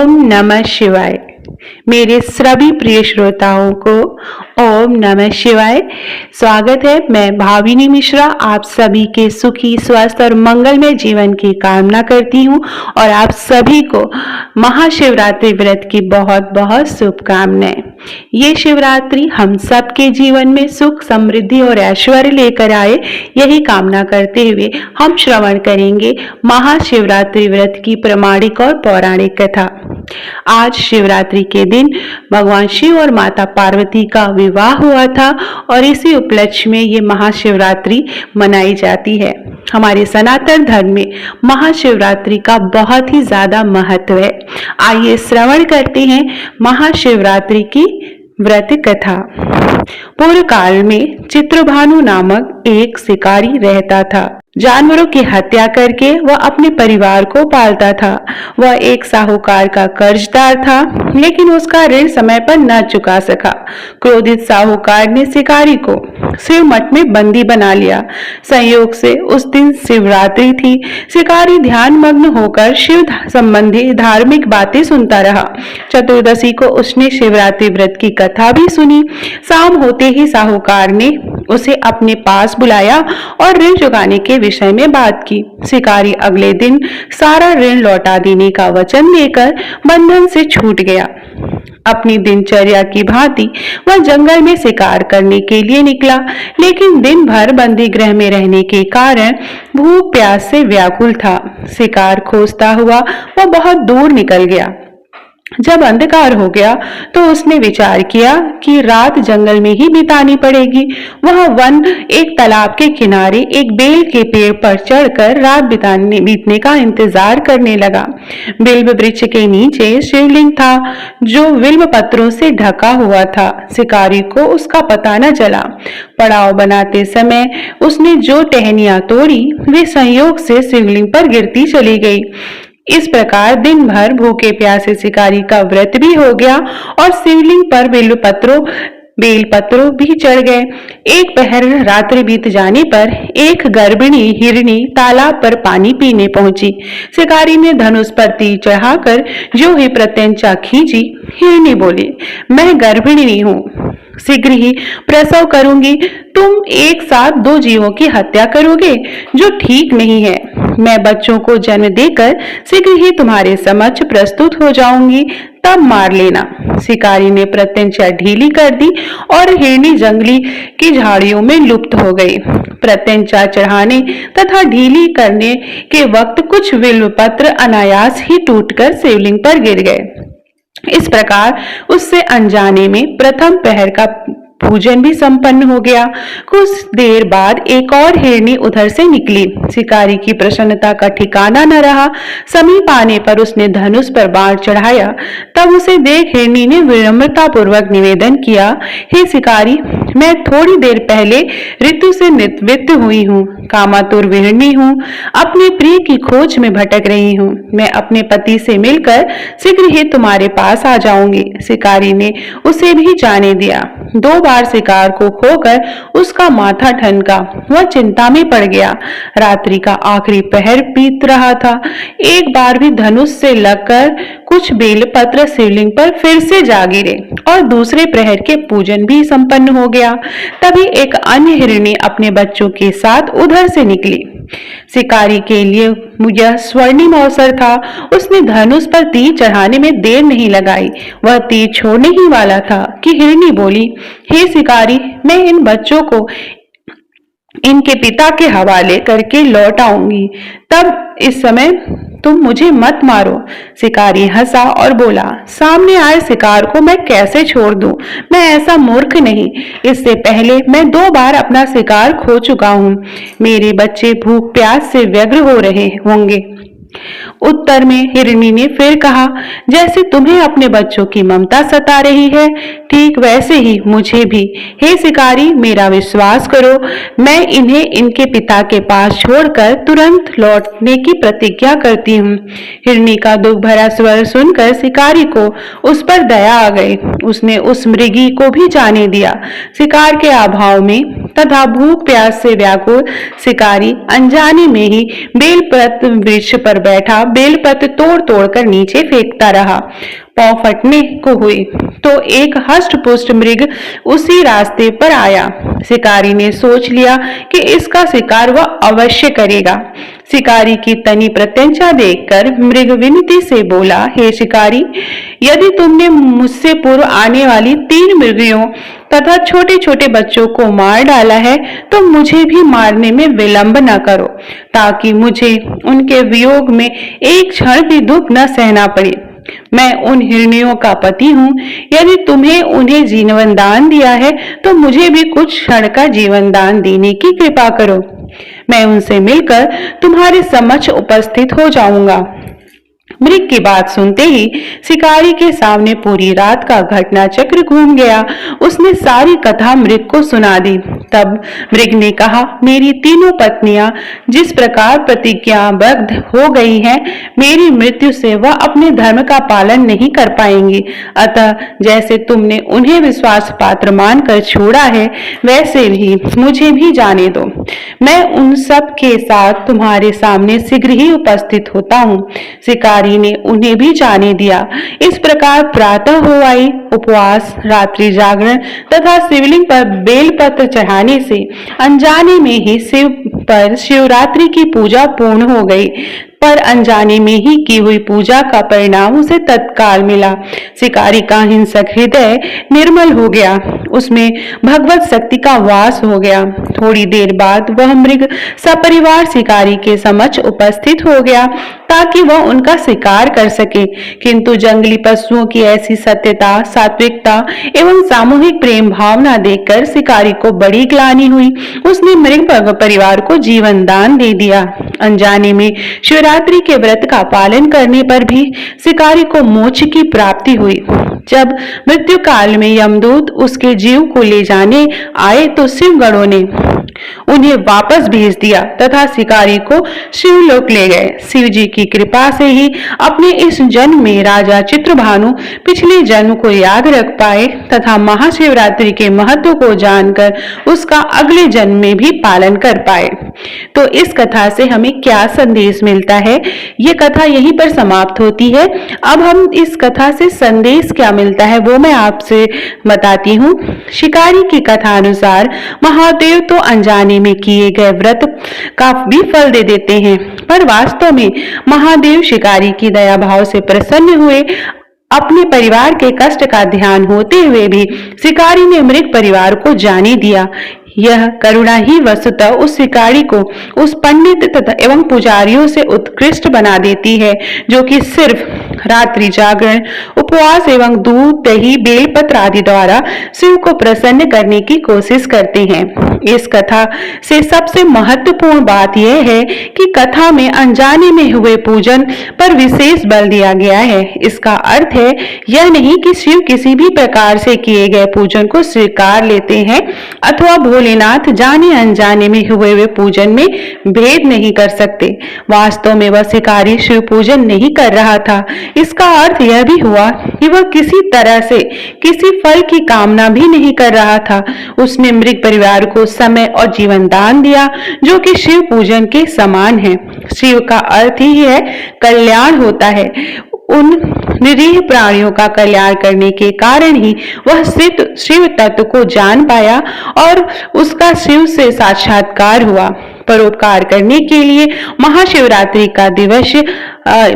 ओम नमः शिवाय। मेरे सभी प्रिय श्रोताओं को ओम नमः शिवाय। स्वागत है। मैं भाविनी मिश्रा आप सभी के सुखी, स्वस्थ और मंगलमय जीवन की कामना करती हूँ और आप सभी को महाशिवरात्रि व्रत की बहुत बहुत शुभकामनाएं। ये शिवरात्रि हम सबके जीवन में सुख, समृद्धि और ऐश्वर्य लेकर आए, यही कामना करते हुए हम श्रवण करेंगे महाशिवरात्रि व्रत की प्रामाणिक और पौराणिक कथा। आज शिवरात्रि के दिन भगवान शिव और माता पार्वती का विवाह हुआ था और इसी उपलक्ष्य में ये महाशिवरात्रि मनाई जाती है। हमारे सनातन धर्म में महाशिवरात्रि का बहुत ही ज्यादा महत्व है। आइए श्रवण करते हैं महाशिवरात्रि की व्रत कथा। पूर्व काल में चित्रभानु नामक एक शिकारी रहता था। जानवरों की हत्या करके वह अपने परिवार को पालता था। वह एक साहूकार का कर्जदार था, लेकिन उसका ऋण समय पर न चुका सका। क्रोधित साहूकार ने शिकारी को शिव मठ में बंदी बना लिया। संयोग से उस दिन शिवरात्रि थी। शिकारी ध्यान मग्न होकर शिव संबंधी धार्मिक बातें सुनता रहा। चतुर्दशी को उसने शिवरात्रि व्रत की कथा भी सुनी। शाम होते ही साहूकार ने उसे अपने पास बुलाया और ऋण चुकाने के विषय में बात की। शिकारी अगले दिन सारा ऋण लौटा देने का वचन देकर बंधन से छूट गया। अपनी दिनचर्या की भांति वह जंगल में शिकार करने के लिए निकला, लेकिन दिन भर बंदी गृह में रहने के कारण भूख प्यास से व्याकुल था। शिकार खोजता हुआ वह बहुत दूर निकल गया। जब अंधकार हो गया तो उसने विचार किया कि रात जंगल में ही बितानी पड़ेगी। वह वन एक तालाब के किनारे एक बेल के पेड़ पर चढ़कर रात बीतने का इंतजार करने लगा। बिल्व वृक्ष के नीचे शिवलिंग था जो बिल्व पत्रों से ढका हुआ था। शिकारी को उसका पता न चला। पड़ाव बनाते समय उसने जो टहनियां तोड़ी वे संयोग से शिवलिंग पर गिरती चली गई। इस प्रकार दिन भर भूखे प्यासे शिकारी का व्रत भी हो गया और शिवलिंग पर बेलपत्रों भी चढ़ गए। एक पहर रात्रि बीत जाने पर एक गर्भिणी हिरनी तालाब पर पानी पीने पहुंची। शिकारी ने धनुष पर तीर चढ़ाकर जो ही प्रत्यंचा खींची, हिरनी बोली, मैं गर्भिणी हूँ, शीघ्र ही प्रसव करूंगी। तुम एक साथ दो जीवों की हत्या करोगे, जो ठीक नहीं है। मैं बच्चों को जन्म देकर शीघ्र ही तुम्हारे समक्ष प्रस्तुत हो जाऊंगी, तब मार लेना। शिकारी ने प्रत्यंचा ढीली कर दी और हिरनी जंगली की झाड़ियों में लुप्त हो गई। प्रत्यंचा चढ़ाने तथा ढीली करने के वक्त कुछ बिल्वपत्र अनायास ही टूटकर शिवलिंग पर गिर गए। इस प्रकार उससे अनजाने में प्रथम पहर का पूजन भी संपन्न हो गया। कुछ देर बाद एक और हिरनी उधर से निकली। शिकारी की प्रसन्नता का ठिकाना न रहा। समीप आने पर उसने धनुष पर बाण चढ़ाया। तब उसे देख हिरनी ने विनम्रता पूर्वक निवेदन किया, हे शिकारी, मैं थोड़ी देर पहले ऋतु से निवृत्त हुई हूँ, कामातुर विहरणी हूँ, अपने प्रिय की खोज में भटक रही हूँ। मैं अपने पति से मिलकर शीघ्र ही तुम्हारे पास आ जाऊंगी। शिकारी ने उसे भी जाने दिया। 2 बार शिकार को खोकर उसका माथा ठनका। वह चिंता में पड़ गया। रात्रि का आखिरी पहर बीत रहा था। एक बार भी धनुष से लगकर कुछ बेलपत्र शिवलिंग पर फिर से जा गिरे और दूसरे प्रहर के पूजन भी संपन्न हो गया। तभी एक अन्य हिरणी अपने बच्चों के साथ उधर से निकली। शिकारी के लिए यह स्वर्णिम अवसर था। उसने धनुष पर तीर चढ़ाने में देर नहीं लगाई। वह तीर छोड़ने ही वाला था कि हिरणी बोली, हे शिकारी, मैं इन बच्चों को इनके पिता के हवाले करके लौट आऊंगी, तब इस समय तुम मुझे मत मारो। शिकारी हंसा और बोला, सामने आए शिकार को मैं कैसे छोड़ दूं? मैं ऐसा मूर्ख नहीं। इससे पहले मैं 2 बार अपना शिकार खो चुका हूँ। मेरे बच्चे भूख प्यास से व्यग्र हो रहे होंगे। उत्तर में हिरणी ने फिर कहा, जैसे तुम्हें अपने बच्चों की ममता सता रही है, ठीक वैसे ही मुझे भी। हे शिकारी, मेरा विश्वास करो, मैं इन्हें इनके पिता के पास छोड़कर तुरंत लौटने की प्रतिज्ञा करती हूँ। हिरणी का दुख भरा स्वर सुनकर शिकारी को उस पर दया आ गई। उसने उस मृगी को भी जाने दिया। शिकार के अभाव में तथा भूख प्यास से व्याकुल शिकारी अनजाने में ही बेलपत्र वृक्ष पर बैठा बेलपत्र तोड़ तोड़ कर नीचे फेंकता रहा। पांव फटने को हुई तो एक हष्ट पुष्ट मृग उसी रास्ते पर आया। शिकारी ने सोच लिया कि इसका शिकार वह अवश्य करेगा। शिकारी की तनी प्रत्यंचा देखकर मृग विनती से बोला, हे शिकारी, यदि तुमने मुझसे पूर्व आने वाली 3 मृगियों तथा छोटे छोटे बच्चों को मार डाला है तो मुझे भी मारने में विलंब न करो, ताकि मुझे उनके वियोग में एक क्षण भी दुख न सहना पड़े। मैं उन हिरनियों का पति हूँ। यदि तुम्हें उन्हें जीवन दान दिया है तो मुझे भी कुछ क्षण का जीवन दान देने की कृपा करो। मैं उनसे मिलकर तुम्हारे समक्ष उपस्थित हो जाऊंगा। मृग की बात सुनते ही शिकारी के सामने पूरी रात का घटना चक्र घूम गया। उसने सारी कथा मृग को सुना दी। तब मृग ने कहा, मेरी तीनों पत्नियां जिस प्रकार प्रतिज्ञाबद्ध हो गई हैं, मेरी मृत्यु से वह अपने धर्म का पालन नहीं कर पाएंगी। अतः जैसे तुमने उन्हें विश्वास पात्र मानकर छोड़ा है, वैसे ही मुझे भी जाने दो। मैं उन सब के साथ तुम्हारे सामने शीघ्र ही उपस्थित होता हूँ। शिकारी ने उन्हें भी जाने दिया। इस प्रकार प्रातः हो आई। उपवास, रात्रि जागरण तथा शिवलिंग पर बेलपत्र चढ़ाने से अनजाने में ही शिव पर शिवरात्रि की पूजा पूर्ण हो गई। पर अनजाने में ही की हुई पूजा का परिणाम उसे तत्काल मिला। शिकारी का हिंसक हृदय निर्मल हो गया, उसमें भगवत शक्ति का वास हो गया। थोड़ी देर बाद वह मृग सपरिवार शिकारी के समक्ष उपस्थित हो गया ताकि वह उनका शिकार कर सके। किंतु जंगली पशुओं की ऐसी सत्यता, सात्विकता एवं सामूहिक प्रेम भावना देखकर शिकारी को बड़ी ग्लानि हुई। उसने मृग परिवार को जीवन दान दे दिया। अनजाने में शिवरात्रि के व्रत का पालन करने पर भी शिकारी को मोक्ष की प्राप्ति हुई। जब मृत्यु काल में यमदूत उसके जीव को ले जाने आए तो शिवगणों ने उन्हें वापस भेज दिया तथा शिकारी को शिवलोक ले गए। शिव जी की कृपा से ही अपने इस जन्म में राजा चित्रभानु पिछले जन्म को याद रख पाए तथा महाशिवरात्रि के महत्व को जानकर उसका अगले जन्म में भी पालन कर पाए। तो इस कथा से हमें क्या संदेश मिलता है? ये कथा यहीं पर समाप्त होती है। अब हम इस कथा से संदेश क्या मिलता है वो मैं आपसे बताती हूँ। शिकारी की कथा अनुसार महादेव तो अनजाने में किए गए व्रत का भी फल दे देते हैं, पर वास्तव में महादेव शिकारी की दया भाव से प्रसन्न हुए। अपने परिवार के कष्ट का ध्यान होते हुए भी शिकारी ने मृग परिवार को जाने दिया। यह करुणा ही वस्तुतः उस शिकारी को उस पंडित तथा एवं पुजारियों से उत्कृष्ट बना देती है, जो कि सिर्फ रात्रि जागरण, उपवास एवं दूध, दही, बेलपत्र आदि द्वारा शिव को प्रसन्न करने की कोशिश करते हैं। इस कथा से सबसे महत्वपूर्ण बात यह है कि कथा में अनजाने में हुए पूजन पर विशेष बल दिया गया है। इसका अर्थ है यह नहीं कि शिव किसी भी प्रकार से किए गए पूजन को स्वीकार लेते हैं अथवा भोलेनाथ जाने अनजाने में हुए हुए पूजन में भेद नहीं कर सकते। वास्तव में वह शिकारी शिव पूजन नहीं कर रहा था। इसका अर्थ यह भी हुआ कि वह किसी तरह से किसी फल की कामना भी नहीं कर रहा था। उसने मृग परिवार को समय और जीवन दान दिया, जो कि शिव पूजन के समान है। शिव का अर्थ ही है कल्याण होता है। उन निरीह प्राणियों का कल्याण करने के कारण ही वह शिव तत्व को जान पाया और उसका शिव से साक्षात्कार हुआ। परोपकार करने के लिए महाशिवरात्रि का दिवस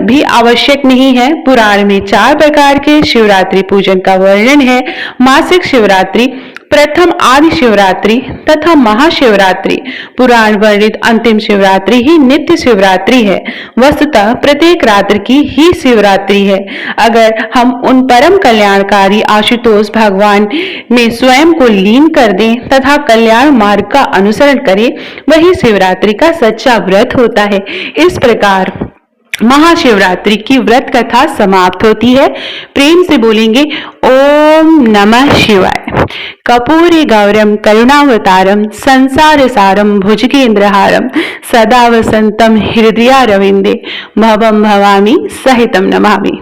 भी आवश्यक नहीं है। पुराण में 4 प्रकार के शिवरात्रि पूजन का वर्णन है। मासिक शिवरात्रि, प्रथम आदि शिवरात्रि तथा महाशिवरात्रि। पुराण वर्णित अंतिम शिवरात्रि ही नित्य शिवरात्रि है। वस्तुतः प्रत्येक रात्रि की ही शिवरात्रि है। अगर हम उन परम कल्याणकारी आशुतोष भगवान में स्वयं को लीन कर दें तथा कल्याण मार्ग का अनुसरण करें, वही शिवरात्रि का सच्चा व्रत होता है। इस प्रकार महाशिवरात्रि की व्रत कथा समाप्त होती है। प्रेम से बोलेंगे ओम नमः शिवाय। कर्पूरे गौरम करुणावतारम संसार सारम भुजगेंद्रहारम सदा वसंतम हृदयारविंदे भवम भवामी सहितम नमामि।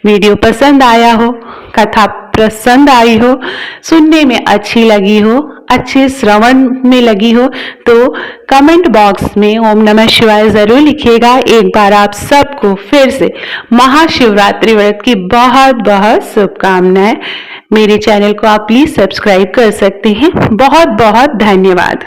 वीडियो पसंद आया हो, कथा पसंद आई हो, सुनने में अच्छी लगी हो, अच्छे श्रवण में लगी हो तो कमेंट बॉक्स में ओम नमः शिवाय जरूर लिखिएगा। एक बार आप सबको फिर से महाशिवरात्रि व्रत की बहुत बहुत शुभकामनाएं। मेरे चैनल को आप प्लीज सब्सक्राइब कर सकते हैं। बहुत बहुत धन्यवाद।